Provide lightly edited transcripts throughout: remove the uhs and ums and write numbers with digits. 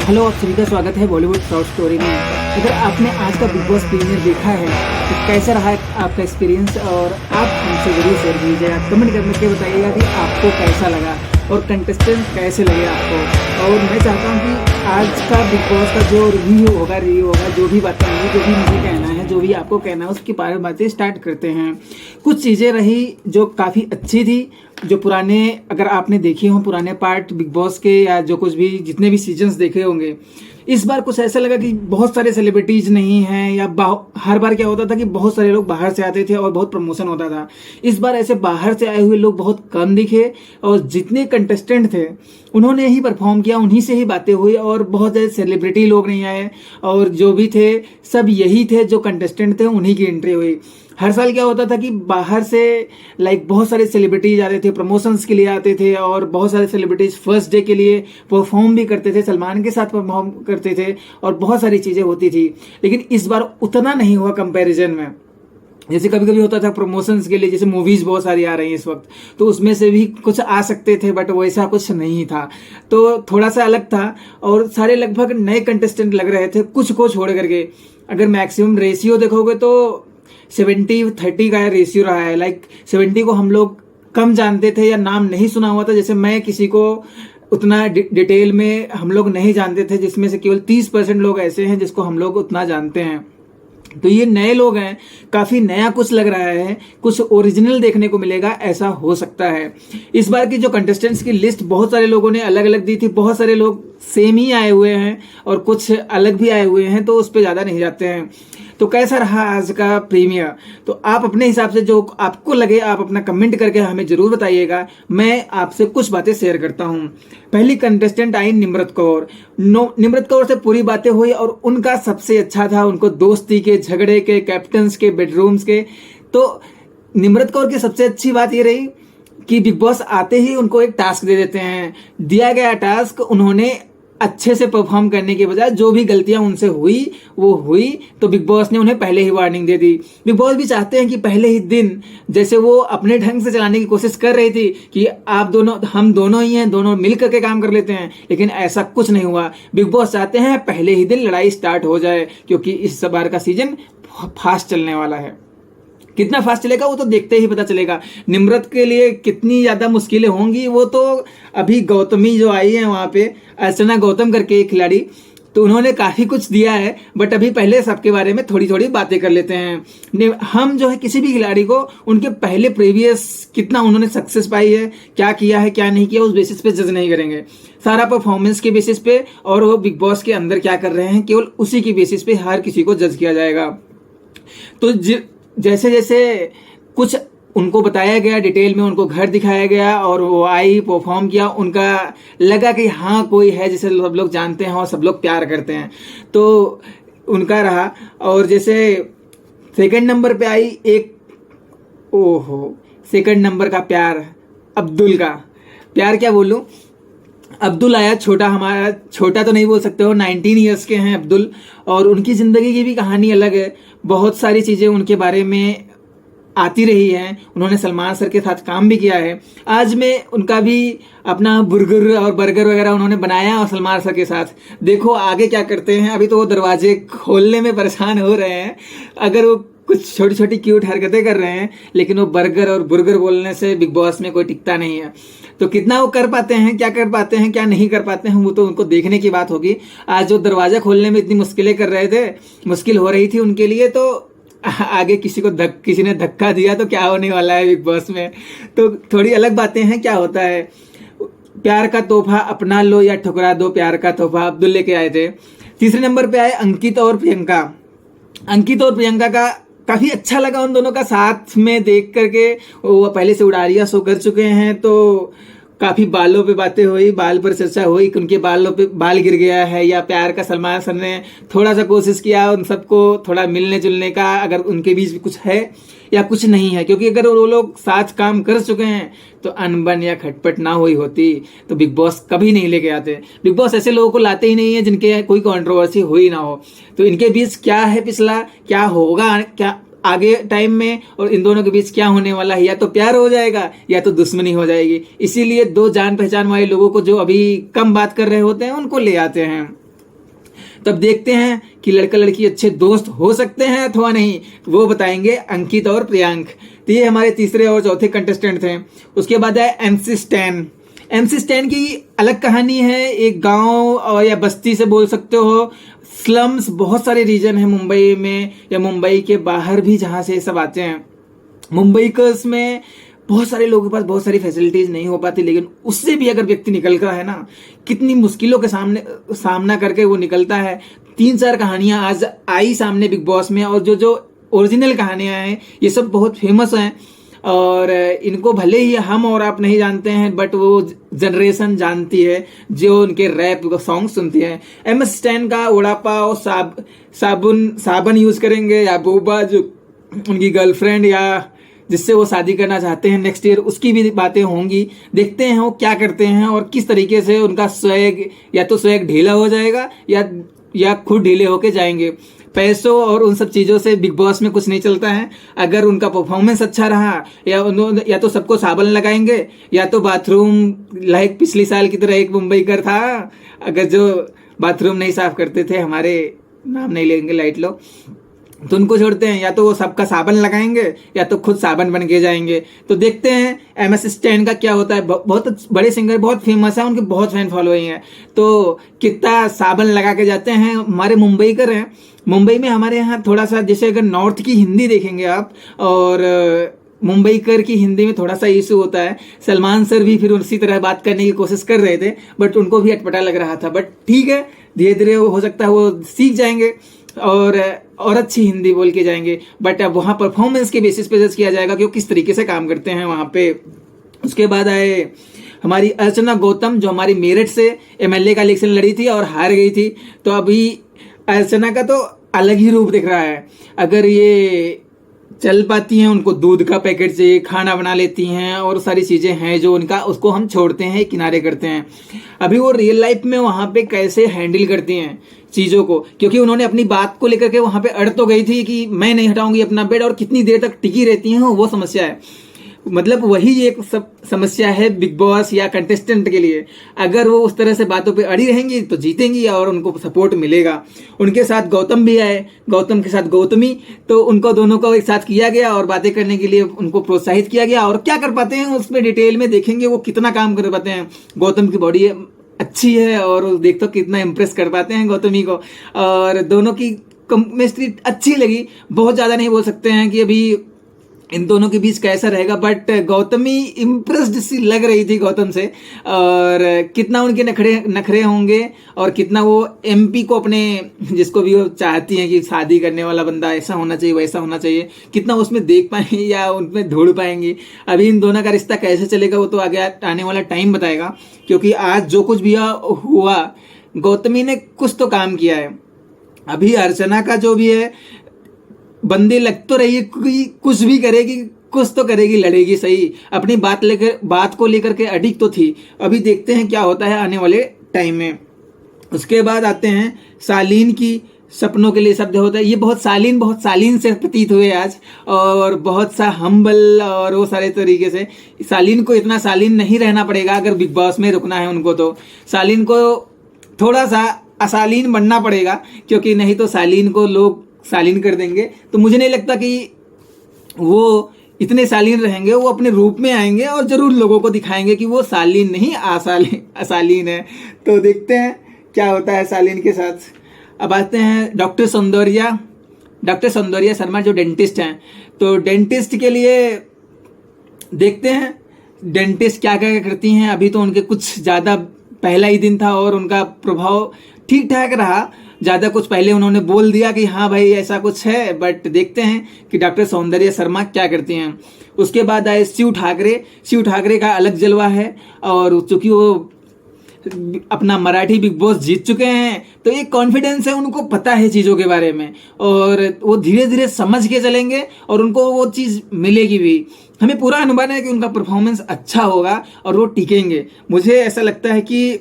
Hello, आप सभी का स्वागत है बॉलीवुड शॉर्ट स्टोरी में। अगर आपने आज का बिग बॉस प्रीमियर देखा है तो कैसा रहा है आपका एक्सपीरियंस, और आप हमसे जरूर शेयर कीजिएगा। कमेंट करके बताइएगा कि आपको कैसा लगा और कंटेस्टेंट कैसे लगे आपको। और मैं चाहता हूँ कि आज का बिग बॉस का जो रिव्यू होगा जो भी बातें होंगी, जो भी मुझे कहना है, जो भी आपको कहना है, उसके बारे में बातें स्टार्ट करते हैं। कुछ चीज़ें रही जो काफ़ी अच्छी थी, जो पुराने, अगर आपने देखे हों पुराने पार्ट बिग बॉस के, या जो कुछ भी जितने भी सीजन्स देखे होंगे, इस बार कुछ ऐसा लगा कि बहुत सारे सेलिब्रिटीज नहीं हैं, या हर बार क्या होता था कि बहुत सारे लोग बाहर से आते थे और बहुत प्रमोशन होता था। इस बार ऐसे बाहर से आए हुए लोग बहुत कम दिखे, और जितने कंटेस्टेंट थे उन्होंने ही परफॉर्म किया, उन्हीं से ही बातें हुई, और बहुत ज़्यादा सेलिब्रिटी लोग नहीं आए। और जो भी थे सब यही थे जो कंटेस्टेंट थे, उन्हीं की एंट्री हुई। हर साल क्या होता था कि बाहर से बहुत सारे सेलिब्रिटीज आते थे, प्रमोशंस के लिए आते थे, और बहुत सारे सेलिब्रिटीज फर्स्ट डे के लिए परफॉर्म भी करते थे, सलमान के साथ परफॉर्म करते थे, और बहुत सारी चीज़ें होती थी। लेकिन इस बार उतना नहीं हुआ कंपैरिजन में। जैसे कभी कभी होता था प्रमोशंस के लिए, जैसे मूवीज बहुत सारी आ रही हैं इस वक्त, तो उसमें से भी कुछ आ सकते थे, बट वैसा कुछ नहीं था, तो थोड़ा सा अलग था। और सारे लगभग नए कंटेस्टेंट लग रहे थे, कुछ को छोड़ करके। अगर मैक्सिमम रेशियो देखोगे तो 70-30 का रेशियो रहा है। 70 को हम लोग कम जानते थे या नाम नहीं सुना हुआ था। जैसे मैं किसी को उतना डिटेल में हम लोग नहीं जानते थे, जिसमें से केवल 30% लोग ऐसे हैं जिसको हम लोग उतना जानते हैं। तो ये नए लोग हैं, काफी नया कुछ लग रहा है, कुछ ओरिजिनल देखने को मिलेगा, ऐसा हो सकता है। इस बार की जो कंटेस्टेंट्स की लिस्ट बहुत सारे लोगों ने अलग अलग दी थी, बहुत सारे लोग सेम ही आए हुए हैं और कुछ अलग भी आए हुए हैं, तो उस पर ज्यादा नहीं जाते हैं। तो कैसा रहा आज का प्रीमियर, तो आप अपने हिसाब से जो आपको लगे आप अपना कमेंट करके हमें जरूर बताइएगा। मैं आपसे कुछ बातें शेयर करता हूं। पहली कंटेस्टेंट आई निम्रत कौर। निम्रत कौर से पूरी बातें हुई, और उनका सबसे अच्छा था उनको दोस्ती के, झगड़े के, कैप्टन्स के, बेडरूम्स के। तो निम्रत कौर की सबसे अच्छी बात ये रही कि बिग बॉस आते ही उनको एक टास्क दे देते हैं। दिया गया टास्क उन्होंने अच्छे से परफॉर्म करने के बजाय जो भी गलतियां उनसे हुई वो हुई, तो बिग बॉस ने उन्हें पहले ही वार्निंग दे दी। बिग बॉस भी चाहते हैं कि पहले ही दिन, जैसे वो अपने ढंग से चलाने की कोशिश कर रही थी कि आप दोनों, हम दोनों ही हैं, दोनों मिल करके काम कर लेते हैं, लेकिन ऐसा कुछ नहीं हुआ। बिग बॉस चाहते हैं पहले ही दिन लड़ाई स्टार्ट हो जाए, क्योंकि इस बार का सीजन फास्ट चलने वाला है। कितना फास्ट चलेगा वो तो देखते ही पता चलेगा। निम्रत के लिए कितनी ज्यादा मुश्किलें होंगी वो तो अभी गौतमी जो आई है वहां पे, अर्चना गौतम करके एक खिलाड़ी, तो उन्होंने काफी कुछ दिया है। बट अभी पहले सबके बारे में थोड़ी थोड़ी बातें कर लेते हैं। हम जो है किसी भी खिलाड़ी को उनके पहले प्रीवियस कितना उन्होंने सक्सेस पाई है, क्या किया है क्या नहीं किया, उस बेसिस पे जज नहीं करेंगे। सारा परफॉर्मेंस के बेसिस पे, और वो बिग बॉस के अंदर क्या कर रहे हैं, केवल उसी की बेसिस पे हर किसी को जज किया जाएगा। तो जैसे जैसे कुछ उनको बताया गया डिटेल में, उनको घर दिखाया गया और वो आई, परफॉर्म किया, उनका लगा कि हाँ कोई है जिसे सब लोग जानते हैं और सब लोग प्यार करते हैं, तो उनका रहा। और जैसे सेकंड नंबर पे आई एक, ओहो, सेकंड नंबर का प्यार, अब्दुल का प्यार, क्या बोलूं, अब्दुल आया, छोटा, हमारा छोटा तो नहीं बोल सकते हो, 19 ईयर्स के हैं अब्दुल, और उनकी जिंदगी की भी कहानी अलग है। बहुत सारी चीजें उनके बारे में आती रही हैं, उन्होंने सलमान सर के साथ काम भी किया है। आज में उनका भी अपना बुर्गर और बर्गर वगैरह उन्होंने बनाया, और सलमान सर के साथ देखो आगे क्या करते हैं। अभी तो वो दरवाजे खोलने में परेशान हो रहे हैं, अगर वो कुछ छोटी छोटी क्यूट हरकतें कर रहे हैं, लेकिन वो बर्गर और बुर्गर बोलने से बिग बॉस में कोई टिकता नहीं है। तो कितना वो कर पाते हैं, क्या कर पाते हैं, क्या नहीं कर पाते हैं, वो तो उनको देखने की बात होगी। आज जो दरवाजा खोलने में इतनी मुश्किलें कर रहे थे, मुश्किल हो रही थी उनके लिए, तो आगे किसी ने धक्का दिया तो क्या होने वाला है बिग बॉस में। तो थोड़ी अलग बातें हैं, क्या होता है। प्यार का तोहफा अपना लो या ठुकरा दो, प्यार का तोहफा अब्दुल लेके आए थे। तीसरे नंबर पे आए अंकित और प्रियंका। अंकित और प्रियंका का काफी अच्छा लगा उन दोनों का साथ में देख करके। वो पहले से उड़ारिया शो कर चुके हैं, तो काफी बालों पे बातें हुई, बाल पर चर्चा हुई कि उनके बालों पे बाल गिर गया है, या प्यार का सलमान सर ने थोड़ा सा कोशिश किया उन सबको थोड़ा मिलने जुलने का, अगर उनके बीच भी कुछ है या कुछ नहीं है। क्योंकि अगर वो लोग साथ काम कर चुके हैं तो अनबन या खटपट ना हुई होती तो बिग बॉस कभी नहीं लेके आते। बिग बॉस ऐसे लोगों को लाते ही नहीं है जिनके कोई कंट्रोवर्सी हुई ना हो। तो इनके बीच क्या है पिछला, क्या होगा, क्या आगे टाइम में, और इन दोनों के बीच क्या होने वाला है, या तो प्यार हो जाएगा या तो दुश्मनी हो जाएगी। इसीलिए दो जान पहचान वाले लोगों को जो अभी कम बात कर रहे होते हैं उनको ले आते हैं। तब देखते हैं कि लड़का लड़की अच्छे दोस्त हो सकते हैं अथवा नहीं, वो बताएंगे अंकित और प्रियांक। तो ये हमारे तीसरे और चौथे कंटेस्टेंट थे। उसके बाद है एमसी स्टैन। एमसी स्टैन की अलग कहानी है, एक गांव या बस्ती से बोल सकते हो, स्लम्स बहुत सारे रीजन है मुंबई में या मुंबई के बाहर भी जहां से ये सब आते हैं। मुंबई में बहुत सारे लोगों के पास बहुत सारी फैसिलिटीज नहीं हो पाती, लेकिन उससे भी अगर व्यक्ति निकल कर है ना, कितनी मुश्किलों के सामना करके वो निकलता है। 3-4 कहानियां आज आई सामने बिग बॉस में, और जो ओरिजिनल कहानियां हैं ये सब बहुत फेमस हैं, और इनको भले ही हम और आप नहीं जानते हैं, बट वो जनरेशन जानती है जो उनके रैप सॉन्ग सुनती है। एमएस स्टैन का वड़ा पाव, साबुन यूज करेंगे, या बोबा जो उनकी गर्लफ्रेंड या जिससे वो शादी करना चाहते हैं नेक्स्ट ईयर, उसकी भी बातें होंगी। देखते हैं वो क्या करते हैं और किस तरीके से उनका स्वैग, या तो स्वैग ढीला हो जाएगा या खुद ढीले होके जाएंगे। पैसों और उन सब चीज़ों से बिग बॉस में कुछ नहीं चलता है। अगर उनका परफॉर्मेंस अच्छा रहा, या तो सबको साबन लगाएंगे, या तो बाथरूम लाइक पिछली साल की तरह एक मुंबई कर था, अगर जो बाथरूम नहीं साफ करते थे, हमारे नाम नहीं लेंगे, लाइट लो, तो उनको छोड़ते हैं, या तो वो सबका साबन लगाएंगे या तो खुद साबन बन के जाएंगे। तो देखते हैं एमएस स्टैन का क्या होता है। बहुत बड़े सिंगर, बहुत फेमस है, उनके बहुत फैन फॉलोइंग है, तो कितना साबन लगा के जाते हैं। हमारे मुंबई कर हैं, मुंबई में हमारे यहाँ थोड़ा सा, जैसे अगर नॉर्थ की हिंदी देखेंगे आप और मुंबई कर की हिंदी में थोड़ा सा इशू होता है। सलमान सर भी फिर उसी तरह बात करने की कोशिश कर रहे थे, बट उनको भी अटपटा लग रहा था। बट ठीक है, धीरे धीरे हो सकता है वो सीख जाएंगे और अच्छी हिंदी बोल के जाएंगे। बट अब वहाँ परफॉर्मेंस के बेसिस पे जज किया जाएगा कि वो किस तरीके से काम करते हैं वहाँ पे। उसके बाद आए हमारी अर्चना गौतम, जो हमारी मेरठ से एमएलए का इलेक्शन लड़ी थी और हार गई थी। तो अभी अर्चना का तो अलग ही रूप दिख रहा है। अगर ये चल पाती हैं, उनको दूध का पैकेट चाहिए, खाना बना लेती हैं, और सारी चीज़ें हैं जो उनका, उसको हम छोड़ते हैं, किनारे करते हैं। अभी वो रियल लाइफ में वहाँ पे कैसे हैंडल करती हैं चीज़ों को, क्योंकि उन्होंने अपनी बात को लेकर के वहाँ पे अड़ तो गई थी कि मैं नहीं हटाऊंगी अपना बेड, और कितनी देर तक टिकी रहती हैं वो समस्या है। मतलब वही एक सब समस्या है बिग बॉस या कंटेस्टेंट के लिए। अगर वो उस तरह से बातों पे अड़ी रहेंगी तो जीतेंगी और उनको सपोर्ट मिलेगा। उनके साथ गौतम भी आए, गौतम के साथ गौतमी, तो उनको दोनों को एक साथ किया गया और बातें करने के लिए उनको प्रोत्साहित किया गया। और क्या कर पाते हैं उसमें डिटेल में देखेंगे, वो कितना काम कर पाते हैं। गौतम की बॉडी अच्छी है और देख तो कितना इम्प्रेस कर पाते हैं गौतमी को, और दोनों की केमिस्ट्री अच्छी लगी। बहुत ज़्यादा नहीं बोल सकते हैं कि अभी इन दोनों के बीच कैसा रहेगा, बट गौतमी इम्प्रेस्ड सी लग रही थी गौतम से, और कितना उनके नखरे होंगे, और कितना वो एमपी को अपने, जिसको भी वो चाहती हैं कि शादी करने वाला बंदा ऐसा होना चाहिए वैसा होना चाहिए, कितना उसमें देख पाएंगे या उनमें ढूंढ पाएंगी। अभी इन दोनों का रिश्ता कैसे चलेगा वो तो आगे आने वाला टाइम बताएगा, क्योंकि आज जो कुछ भी हुआ गौतमी ने कुछ तो काम किया है। अभी अर्चना का जो भी है, बंदे लग तो रही है कि कुछ भी करेगी, कुछ तो करेगी, लड़ेगी सही, अपनी बात को लेकर के अडिग तो थी। अभी देखते हैं क्या होता है आने वाले टाइम में। उसके बाद आते हैं सालीन की, सपनों के लिए शब्द होता है। ये बहुत सालीन से प्रतीत हुए आज, और बहुत सा हम्बल और वो सारे तरीके से। सालीन को इतना सालीन नहीं रहना पड़ेगा अगर बिग बॉस में रुकना है उनको, तो सालीन को थोड़ा सा असालीन बनना पड़ेगा, क्योंकि नहीं तो सालीन को लोग सालीन कर देंगे। तो मुझे नहीं लगता कि वो इतने सालीन रहेंगे, वो अपने रूप में आएंगे और जरूर लोगों को दिखाएंगे कि वो सालीन नहीं असालीन है। तो देखते हैं क्या होता है सालीन के साथ। अब आते हैं डॉक्टर सौंदर्या शर्मा, जो डेंटिस्ट हैं। तो डेंटिस्ट के लिए देखते हैं डेंटिस्ट क्या क्या करती हैं। अभी तो उनके कुछ ज़्यादा, पहला ही दिन था और उनका प्रभाव ठीक ठाक रहा। ज़्यादा कुछ पहले उन्होंने बोल दिया कि हाँ भाई ऐसा कुछ है, बट देखते हैं कि डॉक्टर सौंदर्या शर्मा क्या करती हैं। उसके बाद आए शिव ठाकरे का अलग जलवा है, और चूंकि वो अपना मराठी बिग बॉस जीत चुके हैं तो एक कॉन्फिडेंस है, उनको पता है चीज़ों के बारे में, और वो धीरे धीरे समझ के चलेंगे और उनको वो चीज़ मिलेगी भी। हमें पूरा अनुमान है कि उनका परफॉर्मेंस अच्छा होगा और वो टिकेंगे। मुझे ऐसा लगता है कि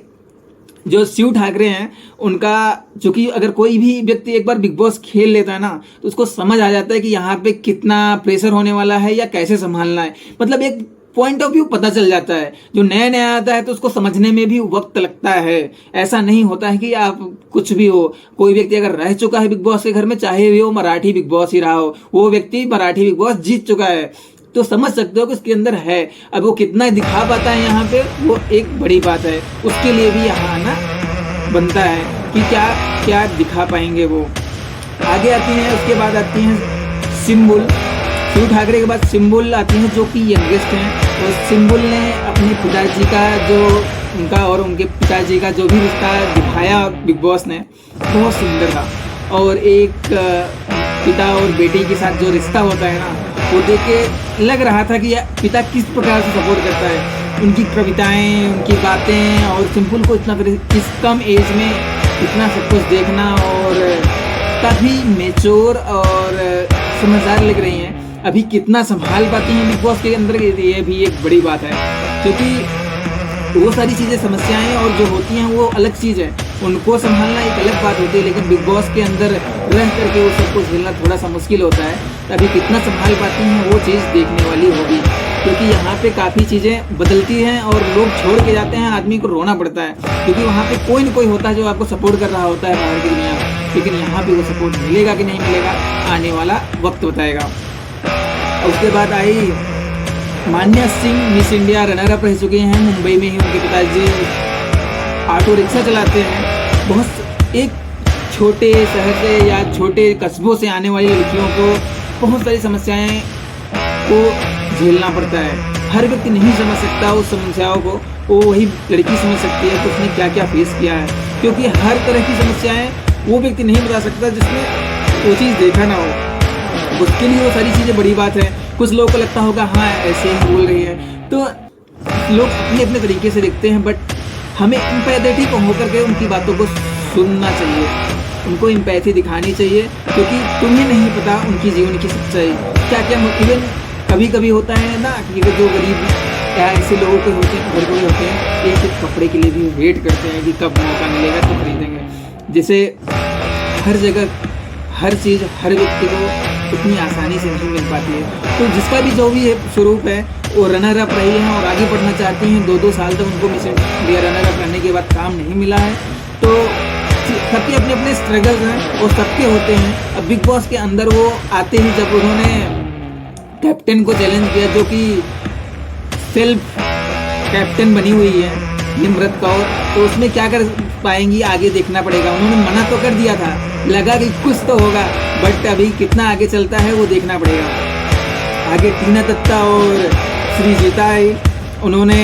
जो शिव ठाकरे हैं उनका, चूंकि अगर कोई भी व्यक्ति एक बार बिग बॉस खेल लेता है ना, तो उसको समझ आ जाता है कि यहाँ पे कितना प्रेशर होने वाला है या कैसे संभालना है। मतलब एक पॉइंट ऑफ व्यू पता चल जाता है। जो नया नया आता है तो उसको समझने में भी वक्त लगता है। ऐसा नहीं होता है कि आप कुछ भी हो, कोई व्यक्ति अगर रह चुका है बिग बॉस के घर में, चाहे भी वो मराठी बिग बॉस ही रहा हो, वो व्यक्ति मराठी बिग बॉस जीत चुका है, तो समझ सकते हो कि उसके अंदर है। अब वो कितना दिखा पाता है यहाँ पे, वो एक बड़ी बात है। उसके लिए भी यहाँ आना बनता है कि क्या क्या दिखा पाएंगे वो। आगे आती हैं, उसके बाद आती हैं सिंबुल। शिव ठाकरे के बाद सिंबुल आती हैं, जो कि यंगेस्ट हैं। और सिंबुल ने अपने पिताजी का जो उनका और उनके पिताजी का जो भी रिश्ता दिखाया बिग बॉस ने, बहुत सुंदर था। और एक पिता और बेटी के साथ जो रिश्ता होता है ना, वो देख के लग रहा था कि पिता किस प्रकार से सपोर्ट करता है। उनकी कविताएं, उनकी बातें, और सिंबुल को इतना इस कम एज में इतना सब कुछ देखना, और काफ़ी मेच्योर और समझदार लग रही हैं। अभी कितना संभाल पाती हैं बिग बॉस के अंदर, ये भी एक बड़ी बात है। क्योंकि वो सारी चीज़ें, समस्याएं और जो होती हैं वो अलग चीज़ है, उनको संभालना एक अलग बात होती है। लेकिन बिग बॉस के अंदर रह करके वो सब कुछ झेलना थोड़ा सा मुश्किल होता है। अभी कितना संभाल पाती हैं वो चीज़ देखने वाली होगी। क्योंकि यहाँ पे काफ़ी चीज़ें बदलती हैं और लोग छोड़ के जाते हैं, आदमी को रोना पड़ता है। क्योंकि वहाँ पे कोई न कोई होता है जो आपको सपोर्ट कर रहा होता है बाहर की दुनिया में, लेकिन यहाँ पे वो सपोर्ट मिलेगा कि नहीं मिलेगा, आने वाला वक्त बताएगा। उसके बाद आई Manya Singh, Miss India runner up रह चुके हैं। मुंबई में ही उनके पिताजी ऑटो रिक्शा चलाते हैं। बहुत एक छोटे शहर से या छोटे कस्बों से आने वाली लड़कियों को बहुत सारी समस्याएं को झेलना पड़ता है। हर व्यक्ति नहीं समझ सकता उस समस्याओं को, वो वही लड़की समझ सकती है कि उसने क्या क्या फेस किया है। क्योंकि हर तरह की समस्याएं वो व्यक्ति नहीं बता सकता जिसने वो चीज़ देखा ना हो। उसके लिए वो सारी चीज़ें बड़ी बात है। कुछ लोगों को लगता होगा हाँ ऐसे ही बोल रही है, तो लोग अपने अपने तरीके से देखते हैं। बट हमें एम्पैथेटिक होकर के उनकी बातों को सुनना चाहिए, उनको एम्पैथी दिखानी चाहिए। क्योंकि तुम्हें नहीं पता उनकी जीवन की सच्चाई क्या क्या। इवन कभी कभी होता है ना कि जो गरीब या ऐसे लोगों के होते हैं, घर के होते हैं, एक एक कपड़े के लिए भी वेट करते हैं कि कब मौका मिलेगा तो खरीदेंगे। जैसे हर जगह हर चीज़ हर व्यक्ति को इतनी आसानी से नहीं मिल पाती है। तो जिसका भी जो भी है स्वरूप है, वो रनर अप रही हैं और आगे बढ़ना चाहती हैं। 2-2 साल तक उनको मिस इंडिया रनर अप रहने के बाद काम नहीं मिला है। तो सबके अपने अपने स्ट्रगल्स हैं और सबके होते हैं। अब बिग बॉस के अंदर वो आते ही जब उन्होंने कैप्टन को चैलेंज किया, जो कि सेल्फ कैप्टन बनी हुई है निम्रत कौर, तो उसमें क्या कर पाएंगी आगे देखना पड़ेगा। उन्होंने मना तो कर दिया था, लगा कि कुछ तो होगा, बट अभी कितना आगे चलता है वो देखना पड़ेगा। आगे टीना दत्ता और श्रीजीता आई, उन्होंने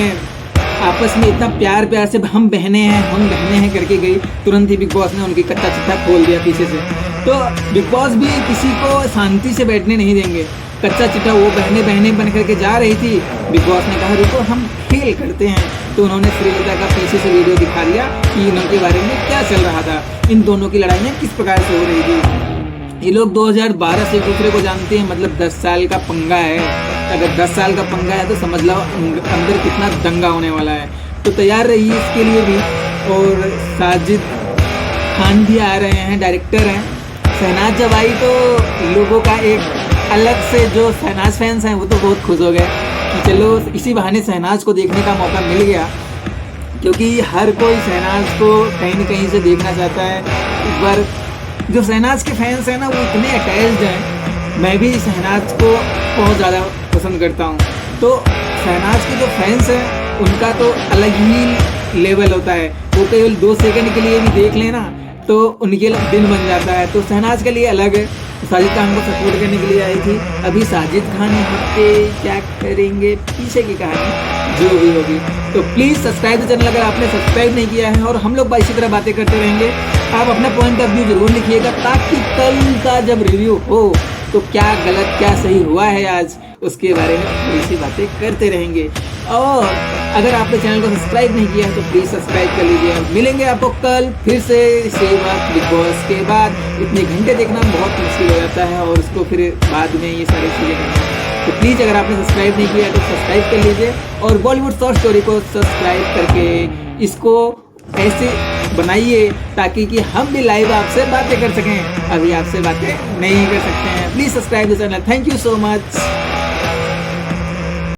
आपस में इतना प्यार प्यार से हम बहने हैं करके गई। तुरंत ही बिग बॉस ने उनकी कच्चा चिट्ठा खोल दिया पीछे से। तो बिग बॉस भी किसी को शांति से बैठने नहीं देंगे। कच्चा चिट्ठा वो बहने बन करके जा रही थी, बिग बॉस ने कहा रुको हम खेल करते हैं। तो उन्होंने श्रीलता का पीछे से वीडियो दिखा दिया कि इनके बारे में क्या चल रहा था, इन दोनों की लड़ाइयाँ किस प्रकार से हो रही थी। ये लोग 2012 से एक दूसरे को जानते हैं, मतलब 10 साल का पंगा है। अगर 10 साल का पंगा है तो समझ लो अंदर कितना दंगा होने वाला है। तो तैयार रहिए इसके लिए भी। और साजिद खान भी आ रहे हैं, डायरेक्टर हैं। शहनाज जब आई तो लोगों का एक अलग से, जो शहनाज फैंस हैं वो तो बहुत खुश हो गए कि चलो इसी बहाने शहनाज को देखने का मौका मिल गया। क्योंकि हर कोई शहनाज को कहीं न कहीं से देखना चाहता है। एक बार जो शहनाज के फैंस हैं ना, वो इतने अटैच्ड हैं। मैं भी शहनाज को बहुत ज़्यादा पसंद करता हूँ। तो शहनाज के जो फैंस हैं उनका तो अलग ही लेवल होता है। वो केवल 2 सेकंड के लिए भी देख लेना तो उनके दिन बन जाता है। तो शहनाज के लिए अलग है। साजिद खान को सपोर्ट करने के लिए आई थी। अभी साजिद खान यहाँ पे क्या करेंगे, पीछे की कहानी जो भी होगी। तो प्लीज़ सब्सक्राइब द चैनल अगर आपने सब्सक्राइब नहीं किया है। और हम लोग इसी तरह बातें करते रहेंगे। आप अपना पॉइंट ऑफ व्यू जरूर लिखिएगा, ताकि कल का जब रिव्यू हो तो क्या गलत क्या सही हुआ है आज, उसके बारे में थोड़ी सी बातें करते रहेंगे। और अगर आपने चैनल को सब्सक्राइब नहीं किया है तो प्लीज़ सब्सक्राइब कर लीजिए। मिलेंगे आपको कल फिर से इसी वक्त। बिग बॉस के बाद इतने घंटे देखना बहुत मुश्किल हो जाता है, और उसको फिर बाद में ये सारी चीज़ें करना। तो प्लीज़ अगर आपने सब्सक्राइब नहीं किया है तो सब्सक्राइब कर लीजिए। और बॉलीवुड शॉर्ट स्टोरी को सब्सक्राइब करके इसको ऐसे बनाइए ताकि कि हम भी लाइव आपसे बातें कर सकें। अभी आपसे बातें नहीं कर सकते हैं। Please subscribe the channel. Thank you so much.